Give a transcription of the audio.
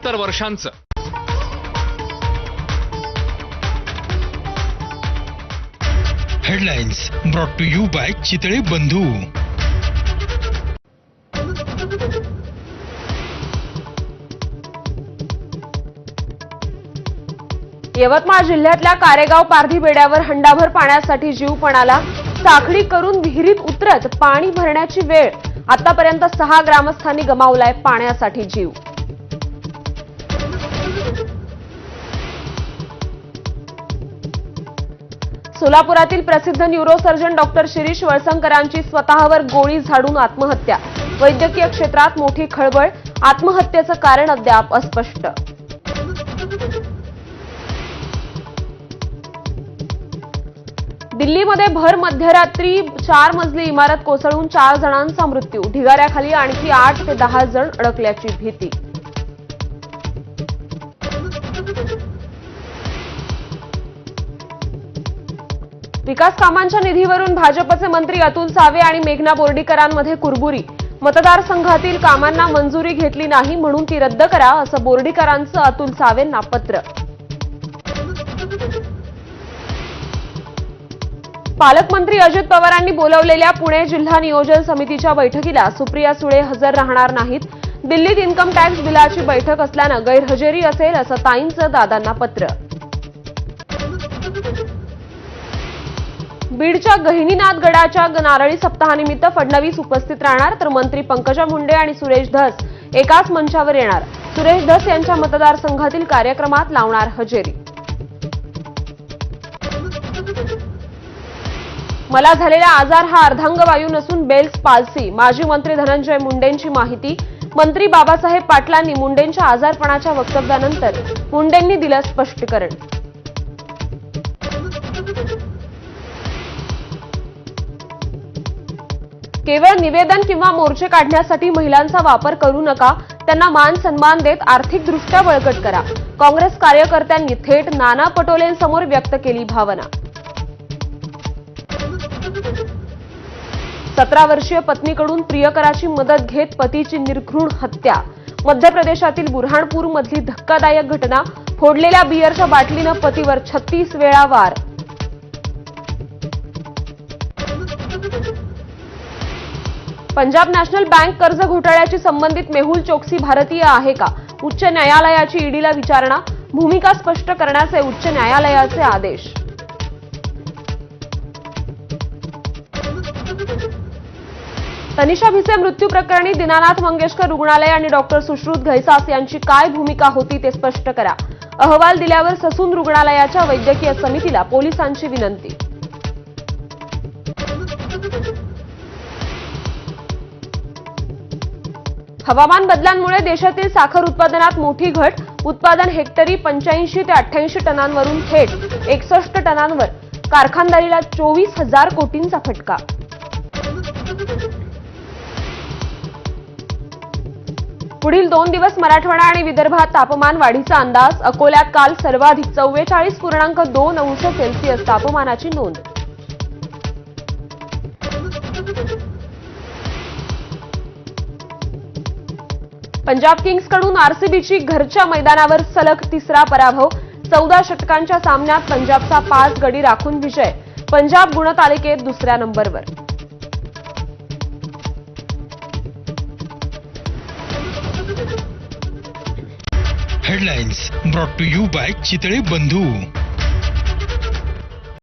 70 वर्षांचं headlines brought to you by Chitale Bandhu. Yavatmal जिल्ह्यातल्या कारेगाव पारधी बेड्यावर हंडाभर पाण्यासाठी जीव पणाला। साखळी करून विहिरीत उतरत पाणी भरण्याची वेळ। आतापर्यंत 6 ग्रामस्थांनी गमावलाय पाण्यासाठी जीव। सोलापुरातील प्रसिद्ध न्यूरोसर्जन डॉक्टर शिरीष वळसंकरांची स्वतःवर गोळी झाडून आत्महत्या। वैद्यकीय क्षेत्रात मोठी खळबळ। आत्महत्येचं कारण अद्याप अस्पष्ट। दिल्लीमध्ये भर मध्यरात्री 4 मजली इमारत कोसळून 4 जणांचा मृत्यू। ढिगाऱ्याखाली आणखी 8 ते 10 जण अडकल्याची भीती। विकास कामांच्या निधीवरून भाजपचे मंत्री अतुल सावे आणि मेघना बोर्डीकरांमध्ये कुरबुरी। मतदारसंघातील कामांना मंजुरी घेतली नाही म्हणून ती रद्द करा, असं बोर्डीकरांचं अतुल सावेंना पत्र। पालकमंत्री अजित पवारांनी बोलावलेल्या पुणे जिल्हा नियोजन समितीच्या बैठकीला सुप्रिया सुळे हजर राहणार नाहीत। दिल्लीत इन्कम टॅक्स बिलाची बैठक असल्यानं गैरहजेरी असेल, असं ताईंचं दादांना पत्र। बीडच्या गहिनीनाथ गडाच्या नारळी सप्ताहानिमित्त फडणवीस उपस्थित राहणार, तर मंत्री पंकजा मुंडे आणि सुरेश धस एकाच मंचावर येणार। सुरेश धस यांच्या मतदारसंघातील कार्यक्रमात लावणार हजेरी। मला झालेला आजार हा अर्धांगवायू नसून बेल्स पाल्सी। माजी मंत्री धनंजय मुंडेंची माहिती। मंत्री बाबासाहेब पाटलांनी मुंडेंच्या आजारपणाच्या वक्तव्यानंतर मुंडेंनी दिलं स्पष्टीकरण। केवळ निवेदन किंवा मोर्चे काढण्यासाठी महिलांचा वापर करू नका, त्यांना मान सन्मान देत आर्थिकदृष्ट्या बळकट करा। काँग्रेस कार्यकर्त्यांनी थेट नाना पटोलेंसमोर व्यक्त केली भावना। 17 वर्षीय पत्नीकडून प्रियकराची मदत घेत पतीची निर्घृण हत्या। मध्य प्रदेशातील बुरहाणपूरमधली धक्कादायक घटना। फोडलेल्या बियरच्या बाटलीनं पतीवर 36 वेळा वार। पंजाब नॅशनल बँक कर्ज घोटाळ्याची संबंधित मेहुल चोक्सी भारतीय आहे का? उच्च न्यायालयाची ईडीला विचारणा। भूमिका स्पष्ट करण्याचे उच्च न्यायालयाचे आदेश। तनिषा भिसे मृत्यू प्रकरणी दीनानाथ मंगेशकर रुग्णालय आणि डॉक्टर सुश्रुत घैसास यांची काय भूमिका होती ते स्पष्ट करा। अहवाल दिल्यावर ससून रुग्णालयाच्या वैद्यकीय समितीला पोलिसांची विनंती। हवामान बदलांमुळे देशातील साखर उत्पादनात मोठी घट। उत्पादन हेक्टरी 85 ते 88 टनांवरून थेट 61 टनांवर। कारखानदारीला 24,000 कोटींचा फटका। पुढील 2 दिवस मराठवाडा आणि विदर्भात तापमान वाढीचा अंदाज। अकोल्यात काल सर्वाधिक 44.2 अंश सेल्सिअस तापमानाची नोंद। पंजाब किंग्सकडून आरसीबीची घरच्या मैदानावर सलग 3रा पराभव। 14 षटकांच्या सामन्यात पंजाबचा 5 गडी राखून विजय। पंजाब गुणतालिकेत 2ऱ्या नंबरवर। Headlines brought to you by Chitale बंधू।